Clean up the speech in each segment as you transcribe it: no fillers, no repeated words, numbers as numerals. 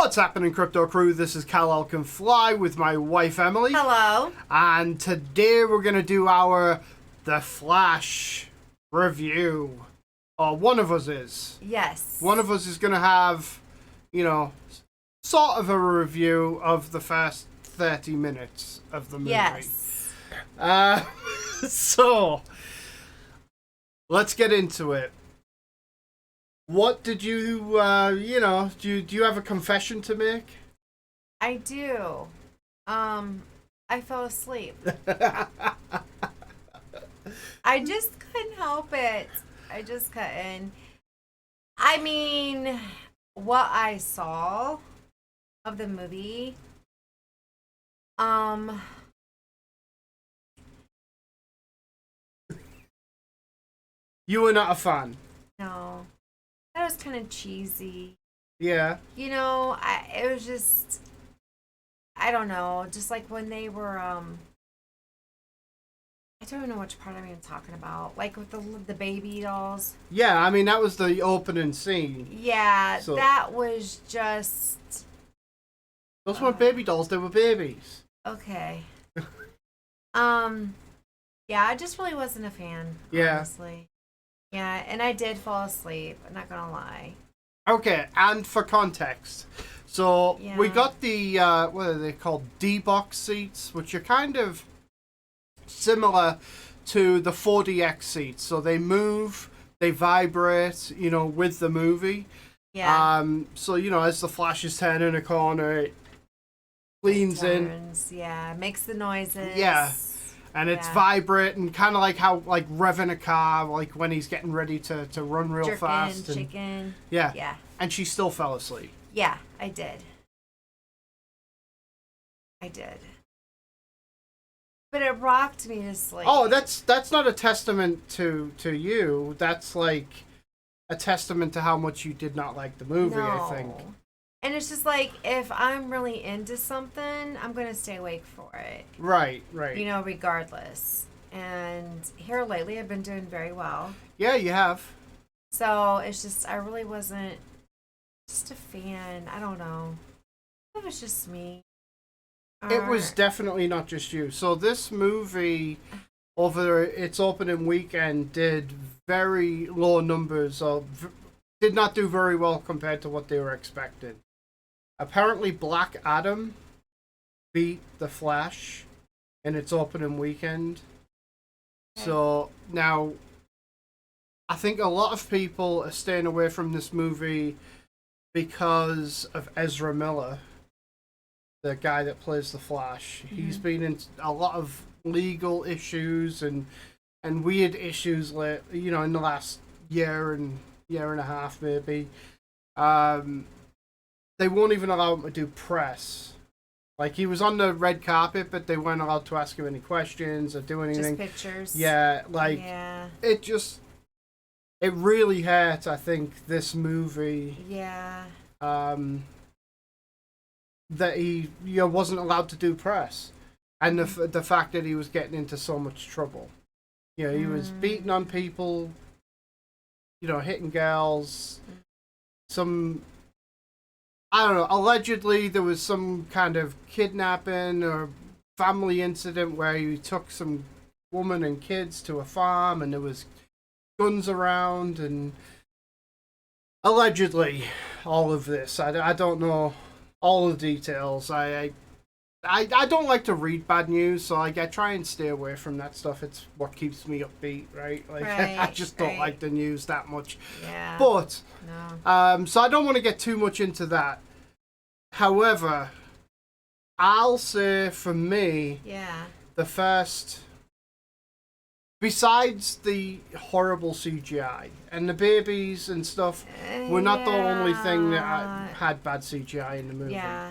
What's happening, Crypto Crew? This is Kal-El Can Fly with my wife, Emily. Hello. And today we're going to do our The Flash review. One of us is. Yes. One of us is going to have, sort of a review of the first 30 minutes of the movie. Yes. So, let's get into it. What did you, do you have a confession to make? I do. I fell asleep. I just couldn't help it. I just couldn't. I mean, what I saw of the movie, You were not a fan? no. That was kind of cheesy. Yeah. It was just, I don't know, just like when they were, I don't even know which part I'm even talking about. Like with the baby dolls. Yeah, I mean, that was the opening scene. Yeah, So- that was just, Those weren't baby dolls, they were babies. okay. Yeah, I just really wasn't a fan, Yeah. honestly. Yeah, and I did fall asleep, I'm not gonna lie. Okay, and for context, so Yeah. we got the, what are they called, D-box seats, which are kind of similar to the 4DX seats. So they move, they vibrate, with the movie. Yeah. So, as the Flash is turning a corner, it leans in. Turns, yeah, makes the noises. Yeah. And it's Yeah. vibrating, kind of like how, revving a car, like when he's getting ready to run real Jerkin, fast. And, chicken. yeah. Yeah. And she still fell asleep. Yeah, I did. I did. But it rocked me to sleep. Oh, that's not a testament to you. That's like a testament to how much you did not like the movie, I think. And it's just like, if I'm really into something, I'm going to stay awake for it. Right. Regardless. And here lately, I've been doing very well. Yeah, you have. So it's just, I really wasn't just a fan. I don't know. It was just me. It was definitely not just you. So this movie, over its opening weekend, did very low numbers, or did not do very well compared to what they were expecting. Apparently, Black Adam beat The Flash in its opening weekend. Okay. So now, I think a lot of people are staying away from this movie because of Ezra Miller, the guy that plays the Flash. Mm-hmm. He's been in a lot of legal issues and weird issues, in the last year and a half, maybe. They won't even allow him to do press. Like, he was on the red carpet, but they weren't allowed to ask him any questions or do anything. Just pictures. Yeah, Yeah. it really hurt, I think, this movie. Yeah. That he wasn't allowed to do press, and the fact that he was getting into so much trouble. He was beating on people, hitting girls. I don't know, allegedly there was some kind of kidnapping or family incident where he took some woman and kids to a farm and there was guns around, and allegedly all of this. I don't know all the details. I don't like to read bad news, so I try and stay away from that stuff. It's what keeps me upbeat, right? I just don't like the news that much. Yeah. But no. so I don't want to get too much into that. However, I'll say for me, Yeah. the first, besides the horrible CGI and the babies and stuff, were not the only thing that had bad CGI in the movie. Yeah.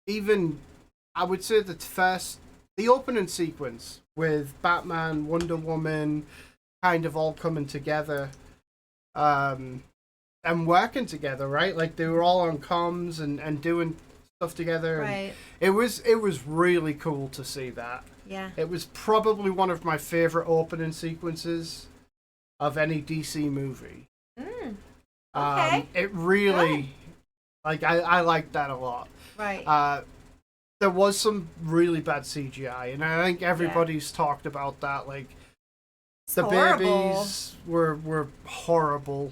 Even, I would say the opening sequence with Batman, Wonder Woman, kind of all coming together, and working together, right? Like, they were all on comms and doing stuff together. Right. It was really cool to see that. Yeah. It was probably one of my favorite opening sequences of any DC movie. Okay. It really, Like I liked that a lot. Right. There was some really bad CGI, and I think everybody's talked about that. Like It's the horrible. babies were horrible.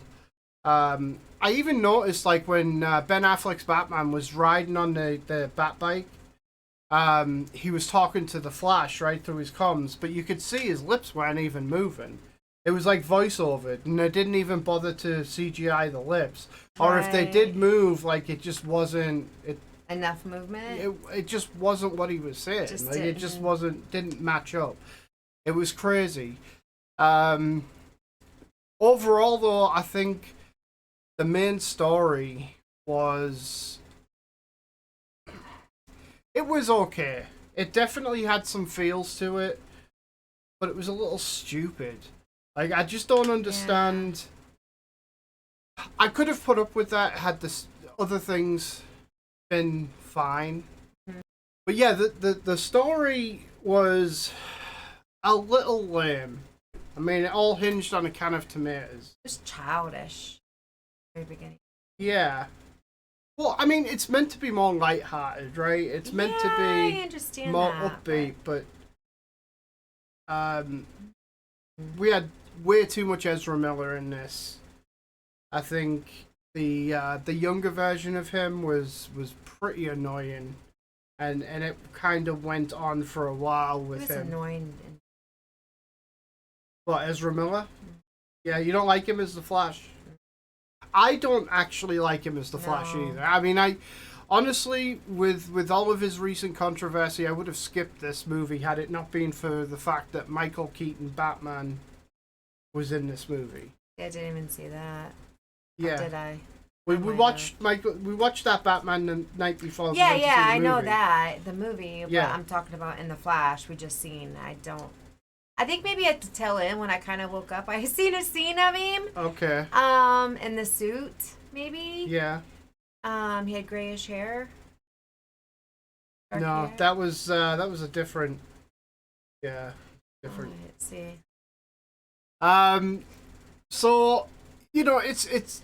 I even noticed like when Ben Affleck's Batman was riding on the Bat bike, he was talking to the Flash right through his comms, but you could see his lips weren't even moving. It was like voiceover, and they didn't even bother to CGI the lips. Or if they did Right. move, like it just wasn't. Enough movement. It just wasn't what he was saying. Just Like it just didn't. didn't match up. It was crazy. Um, Overall, though, I think the main story was it was okay. It definitely had some feels to it, but it was a little stupid. Like I just don't understand. I could have put up with that had this other things been fine. But yeah, the story was a little lame. I mean, it all hinged on a can of tomatoes. Just childish. Very beginning. Yeah. Well, I mean, it's meant to be more lighthearted, right? It's meant to I be understand more that, upbeat, but we had way too much Ezra Miller in this. I think the younger version of him was pretty annoying, and it kind of went on for a while It with was him. annoying. What, Ezra Miller? Yeah, you don't like him as the Flash. I don't actually like him as the Flash No. either. I mean, I honestly, with all of his recent controversy, I would have skipped this movie had it not been for the fact that Michael Keaton Batman was in this movie. I didn't even see that. Yeah, Or did I? we Oh my watched Michael. We watched that Batman the night before. Yeah, we went to yeah, see the I know movie. that the movie. Yeah. But I'm talking about in the Flash. We just seen. I don't. I think maybe at the tail end when I kind of woke up, I seen a scene of him. Okay. In the suit, maybe. Yeah. He had grayish hair. Dark No, hair. that was a different. Yeah, different. Let's see. So it's.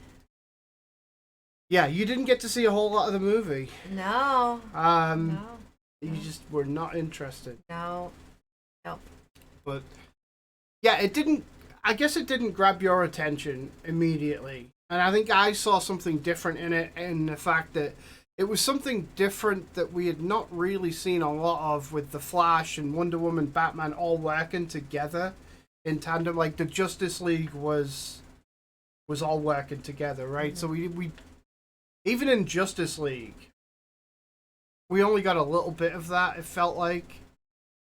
Yeah, you didn't get to see a whole lot of the movie. No. Um, No. you just were not interested. No. Nope. But yeah, it didn't. I guess it didn't grab your attention immediately, and I think I saw something different in it, in the fact that it was something different that we had not really seen a lot of, with the Flash and Wonder Woman, Batman all working together in tandem. Like the Justice League was all working together, right? Mm-hmm. So we even in Justice League, we only got a little bit of that. It felt like,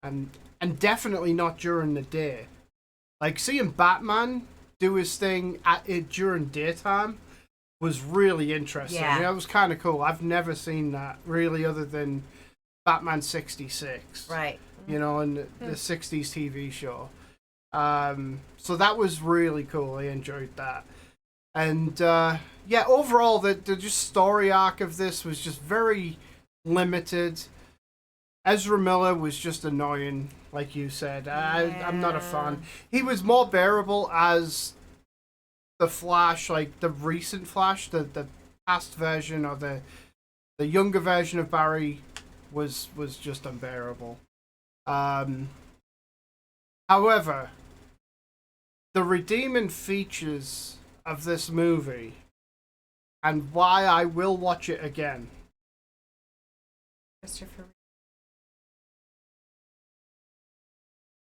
and definitely not during the day. Like seeing Batman do his thing at it during daytime was really interesting. Yeah. That was kind of cool. I've never seen that really, other than Batman 66. Right. You know, and the 60s TV show. So that was really cool. I enjoyed that. And yeah, overall, the just story arc of this was just very limited. Ezra Miller was just annoying, like you said. I'm not a fan. He was more bearable as the Flash, like the recent Flash, the past version or the younger version of Barry was just unbearable. However, the redeeming features of this movie and why I will watch it again. Christopher.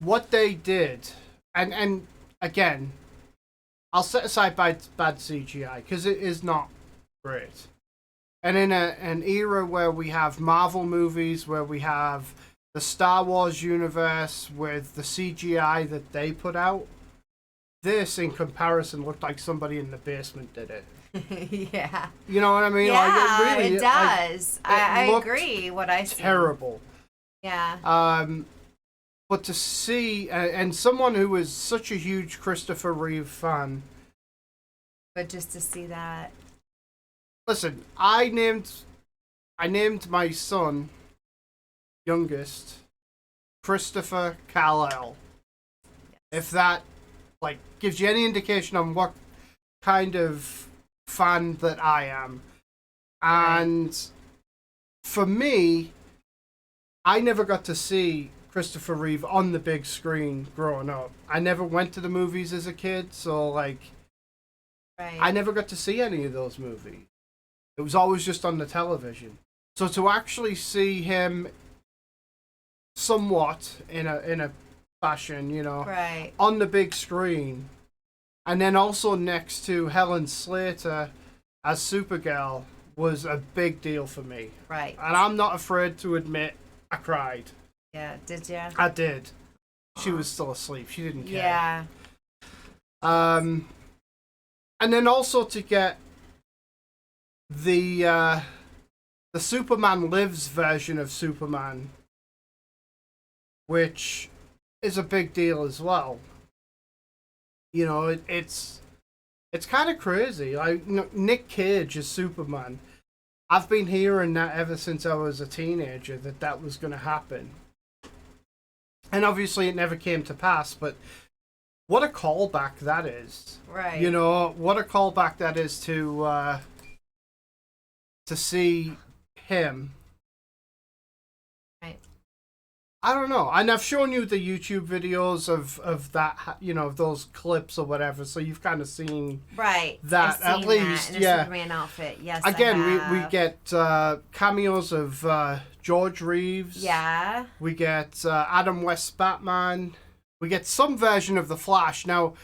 What they did, and again, I'll set aside bad CGI because it is not great. And in an era where we have Marvel movies, where we have the Star Wars universe with the CGI that they put out, this in comparison looked like somebody in the basement did it. Yeah. You know what I mean? Yeah, like it like, does. I looked agree. What I see. terrible. Yeah. But to see, and someone who was such a huge Christopher Reeve fan. But just to see that. Listen, I named my son, youngest, Christopher Kal-El. If that like gives you any indication on what kind of fan that I am. And for me, I never got to see Christopher Reeve on the big screen growing up. I never went to the movies as a kid, so like I never got to see any of those movies. It was always just on the television. So to actually see him somewhat in a fashion, you know, on the big screen, and then also next to Helen Slater as Supergirl was a big deal for me. Right. And I'm not afraid to admit I cried. Yeah, did you? I did. She was still asleep. She didn't care. Yeah. And then also to get the Superman Lives version of Superman, which is a big deal as well. You know, it's kind of crazy. Like Nick Cage as Superman. I've been hearing that ever since I was a teenager that was going to happen. And obviously it never came to pass, but what a callback that is. Right. You know, what a callback that is to see him. Right. I don't know. And I've shown you the YouTube videos of that, you know, of those clips or whatever, so you've kind of seen that I've at least. that in a Superman outfit. Yes. Again, we get cameos of George Reeves. Yeah. We get Adam West's Batman. We get some version of the Flash. Now,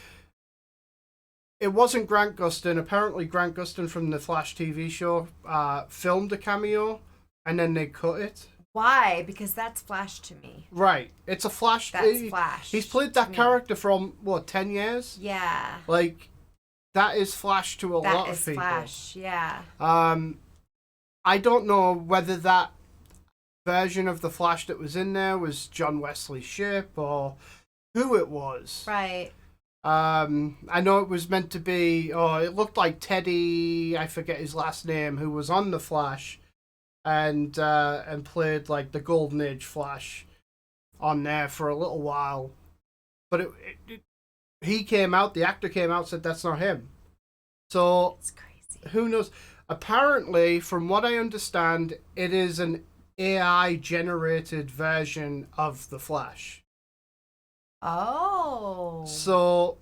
it wasn't Grant Gustin. Apparently, Grant Gustin from the Flash TV show filmed a cameo, and then they cut it. Why? Because that's Flash to me. Right. It's a Flash. That's Flash. He's played that character for, 10 years? Yeah. Like, that is Flash to a lot of people. That is Flash, yeah. I don't know whether that version of the Flash that was in there was John Wesley Shipp or who it was. Right. I know it was meant to be, it looked like Teddy, I forget his last name, who was on the Flash. And played like the Golden Age Flash on there for a little while, but he came out. The actor came out, said that's not him. So it's crazy. Who knows? Apparently, from what I understand, it is an AI generated version of the Flash. Oh. So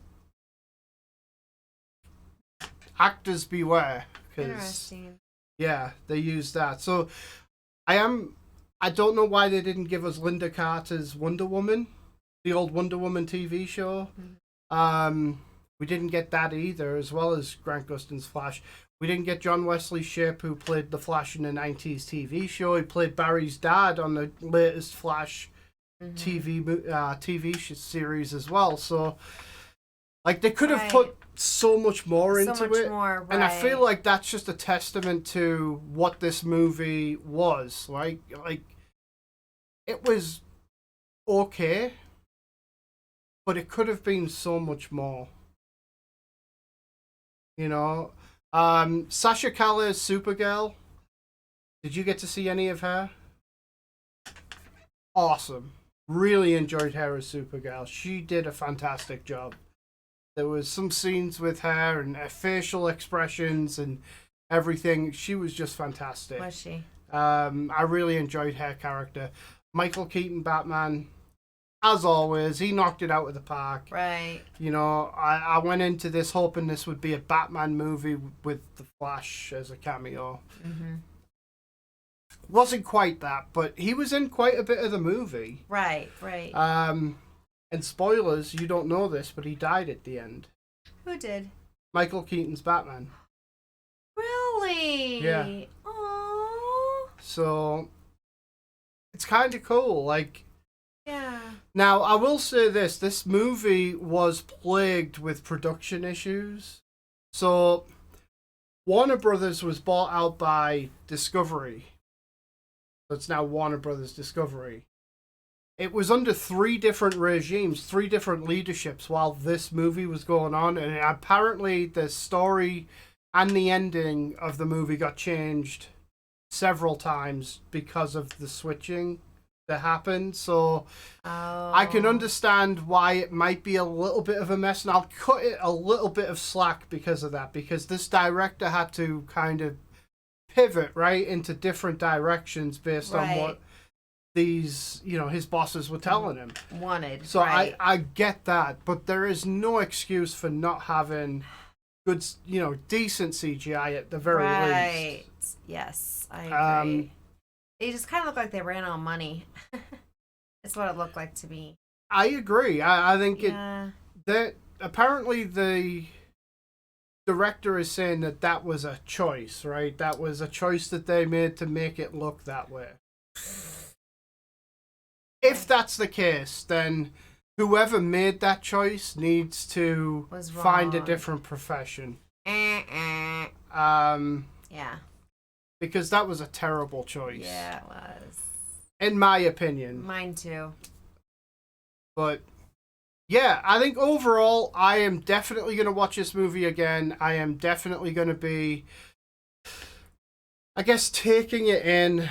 actors beware. Interesting. Yeah, they used that. So I don't know why they didn't give us Linda Carter's Wonder Woman, the old Wonder Woman TV show. Mm-hmm. We didn't get that either, as well as Grant Gustin's Flash. We didn't get John Wesley Shipp, who played the Flash in the 90s TV show. He played Barry's dad on the latest Flash TV series as well. So, like, they could have put so much more into it. And I feel like that's just a testament to what this movie was. Like it was okay, but it could have been so much more. You know? Sasha Calle's Supergirl. Did you get to see any of her? Awesome. Really enjoyed her as Supergirl. She did a fantastic job. There was some scenes with her and her facial expressions and everything. She was just fantastic. Was she? I really enjoyed her character. Michael Keaton Batman, as always, he knocked it out of the park. Right. You know, I went into this hoping this would be a Batman movie with the Flash as a cameo. Mm-hmm. Wasn't quite that, but he was in quite a bit of the movie. Right. And spoilers, you don't know this, but he died at the end. Who did? Michael Keaton's Batman. Really? Yeah. Aww. So, it's kind of cool. Like, yeah. Now, I will say this movie was plagued with production issues. So, Warner Brothers was bought out by Discovery. So it's now Warner Brothers Discovery. It was under 3 different regimes, 3 different leaderships while this movie was going on, and apparently the story and the ending of the movie got changed several times because of the switching that happened. So I can understand why it might be a little bit of a mess, and I'll cut it a little bit of slack because of that, because this director had to kind of pivot right into different directions based on what these, his bosses were telling him. Wanted. So right. I get that, but there is no excuse for not having good, decent CGI at the very least. Right. Yes, I agree. They just kind of look like they ran out of money. That's what it looked like to me. I agree. I think that apparently the director is saying that was a choice, right? That was a choice that they made to make it look that way. If that's the case, then whoever made that choice needs to find a different profession. Yeah. Because that was a terrible choice. Yeah, it was. In my opinion. Mine too. But yeah, I think overall, I am definitely going to watch this movie again. I am definitely going to be, I guess, taking it in.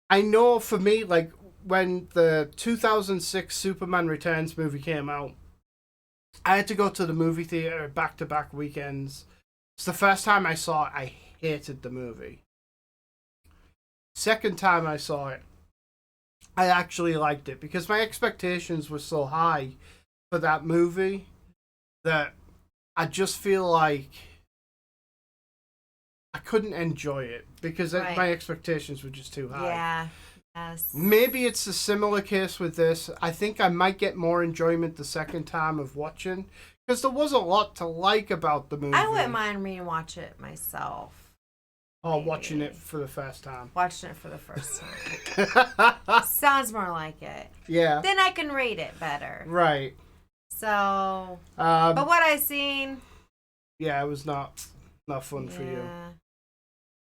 I know for me, like, when the 2006 Superman Returns movie came out, I had to go to the movie theater back-to-back weekends. It's the first time I saw it, I hated the movie. Second time I saw it, I actually liked it because my expectations were so high for that movie that I just feel like I couldn't enjoy it because my expectations were just too high. Yeah. Yes. Maybe it's a similar case with this. I think I might get more enjoyment the second time of watching because there was a lot to like about the movie. I wouldn't mind rewatch it myself. Oh, maybe. Watching it for the first time. Watching it for the first time. Sounds more like it. Yeah. Then I can rate it better. Right. So, but what I seen. Yeah, it was not fun for you.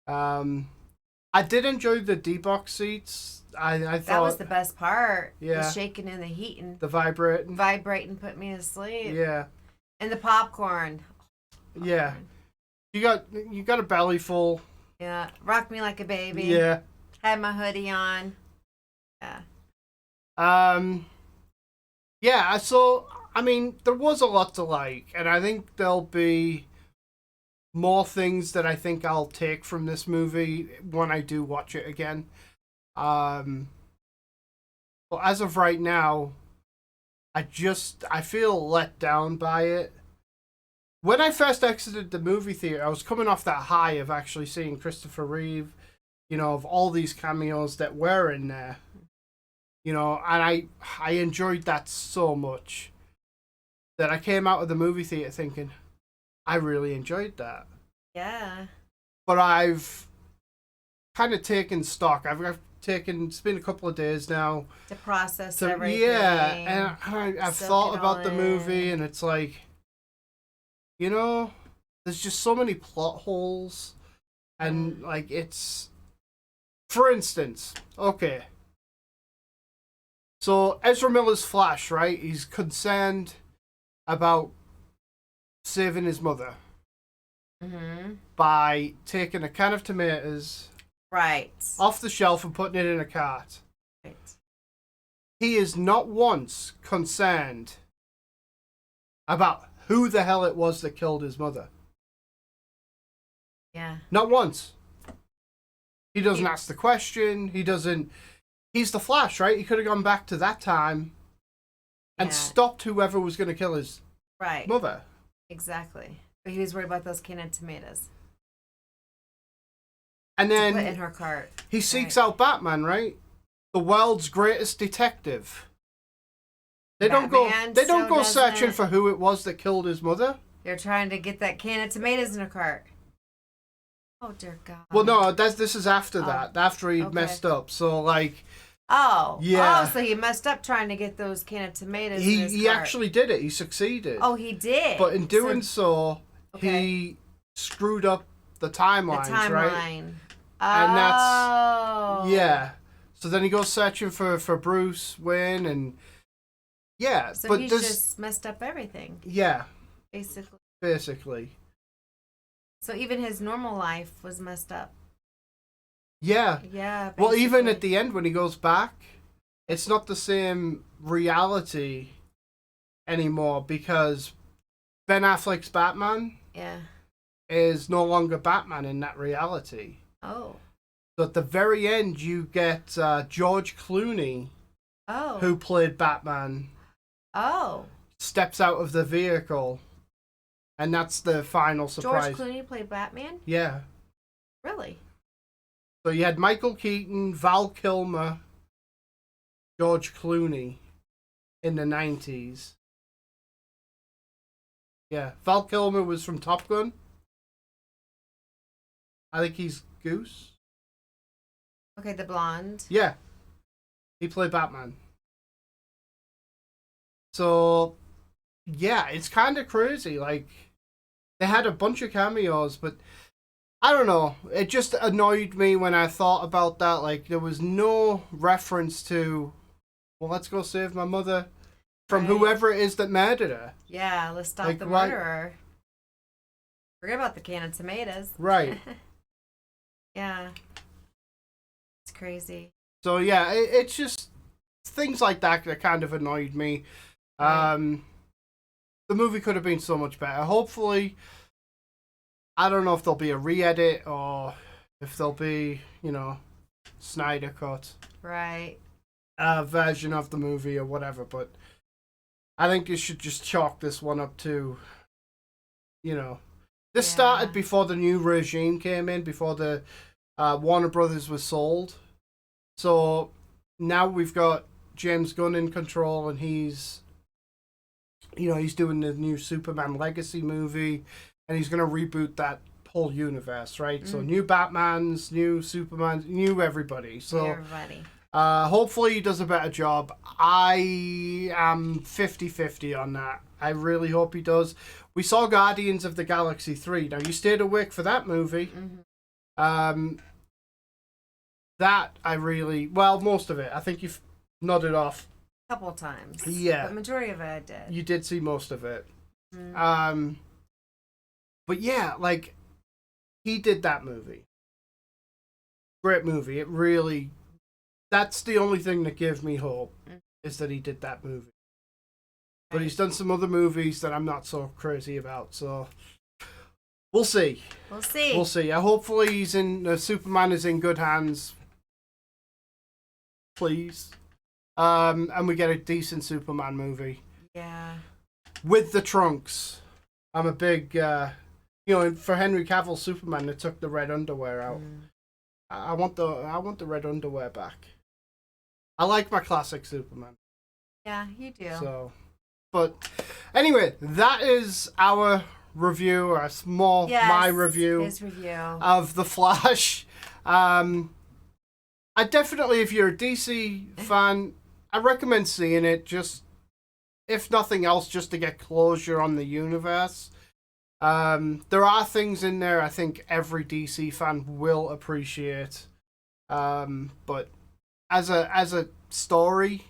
I did enjoy the D-box seats. I thought that was the best part. Yeah. The shaking and the heating. The vibrating. Vibrating put me to sleep. Yeah. And the popcorn. Yeah. You got a belly full. Yeah. Rock me like a baby. Yeah. Had my hoodie on. Yeah. Yeah, so I mean, there was a lot to like, and I think there'll be more things that I think I'll take from this movie when I do watch it again. But as of right now, I feel let down by it. When I first exited the movie theater, I was coming off that high of actually seeing Christopher Reeve, of all these cameos that were in there. And I enjoyed that so much that I came out of the movie theater thinking, I really enjoyed that. Yeah. But I've kind of taken stock. It's been a couple of days now. To process everything. Yeah, and I've thought about the movie, and it's like, there's just so many plot holes. And, like, it's... For instance, okay. So, Ezra Miller's Flash, right? He's concerned about saving his mother. Mm-hmm. By taking a can of tomatoes off the shelf and putting it in a cart. Right. He is not once concerned about who the hell it was that killed his mother. Yeah. Not once. He doesn't ask the question. He doesn't... He's the Flash, right? He could have gone back to that time and stopped whoever was going to kill his mother. Exactly. But he was worried about those canned tomatoes. And then to put in her cart. He seeks out Batman, right? The world's greatest detective. They don't go searching for who it was that killed his mother. They're trying to get that can of tomatoes in her cart. Oh dear God. Well, no, this is after that. After he'd messed up. So like. Oh. Yeah. Oh, so he messed up trying to get those can of tomatoes. He actually did it. He succeeded. Oh, he did. But in doing so he screwed up the timelines, right? And that's So then he goes searching for Bruce Wayne, and So but he's just messed up everything. Yeah. Basically. So even his normal life was messed up. Yeah. Yeah. Basically. Well, even at the end when he goes back, it's not the same reality anymore because Ben Affleck's Batman is no longer Batman in that reality. Oh. So at the very end, you get George Clooney, Oh. who played Batman, Oh. steps out of the vehicle. And that's the final surprise. George Clooney played Batman? Yeah. Really? So you had Michael Keaton, Val Kilmer, George Clooney in the 90s. Yeah. Val Kilmer was from Top Gun. I think he's Goose. Okay, the blonde. Yeah. He played Batman. So, yeah, it's kind of crazy. Like, they had a bunch of cameos, but I don't know. It just annoyed me when I thought about that. Like, there was no reference to, well, let's go save my mother from whoever it is that murdered her. Yeah, let's stop like, the murderer. Forget about the can of tomatoes. Right. Yeah. It's crazy. So, yeah, it's just things like that that kind of annoyed me. Right. The movie could have been so much better. Hopefully, I don't know if there'll be a re-edit or if there'll be, Snyder cut. Right. Version of the movie or whatever, but I think you should just chalk this one up to, this started before the new regime came in, before the Warner Brothers was sold. So now we've got James Gunn in control, and he's doing the new Superman Legacy movie, and he's going to reboot that whole universe, right? Mm. So new Batmans, new Supermans, new everybody. So everybody. Hopefully he does a better job. I am 50-50 on that. I really hope he does. We saw Guardians of the Galaxy 3. Now, you stayed awake for that movie. Mm-hmm. That I really... Well, most of it. I think you've nodded off. A couple of times. Yeah. But majority of it I did. You did see most of it. Mm-hmm. But yeah, like, he did that movie. Great movie. It really... That's the only thing that gave me hope, is that he did that movie. But he's done some other movies that I'm not so crazy about, so we'll see. We'll see. We'll see. Hopefully he's Superman is in good hands. Please. And we get a decent Superman movie. Yeah. With the trunks. I'm a big, for Henry Cavill's Superman, they took the red underwear out. I want the red underwear back. I like my classic Superman. Yeah, you do. So, but anyway, that is our review, or my review, his review of The Flash. I definitely, if you're a DC fan, I recommend seeing it. Just, if nothing else, just to get closure on the universe. There are things in there I think every DC fan will appreciate. But as a story,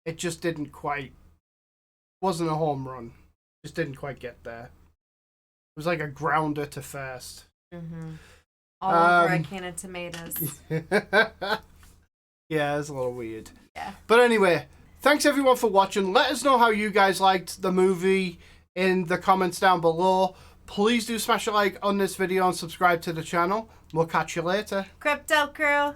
it just wasn't a home run. Just didn't quite get there. It was like a grounder to first. Mm-hmm. All over a can of tomatoes. Yeah, it's a little weird. Yeah. But anyway, thanks everyone for watching. Let us know how you guys liked the movie in the comments down below. Please do smash a like on this video and subscribe to the channel. We'll catch you later. Crypto Crew.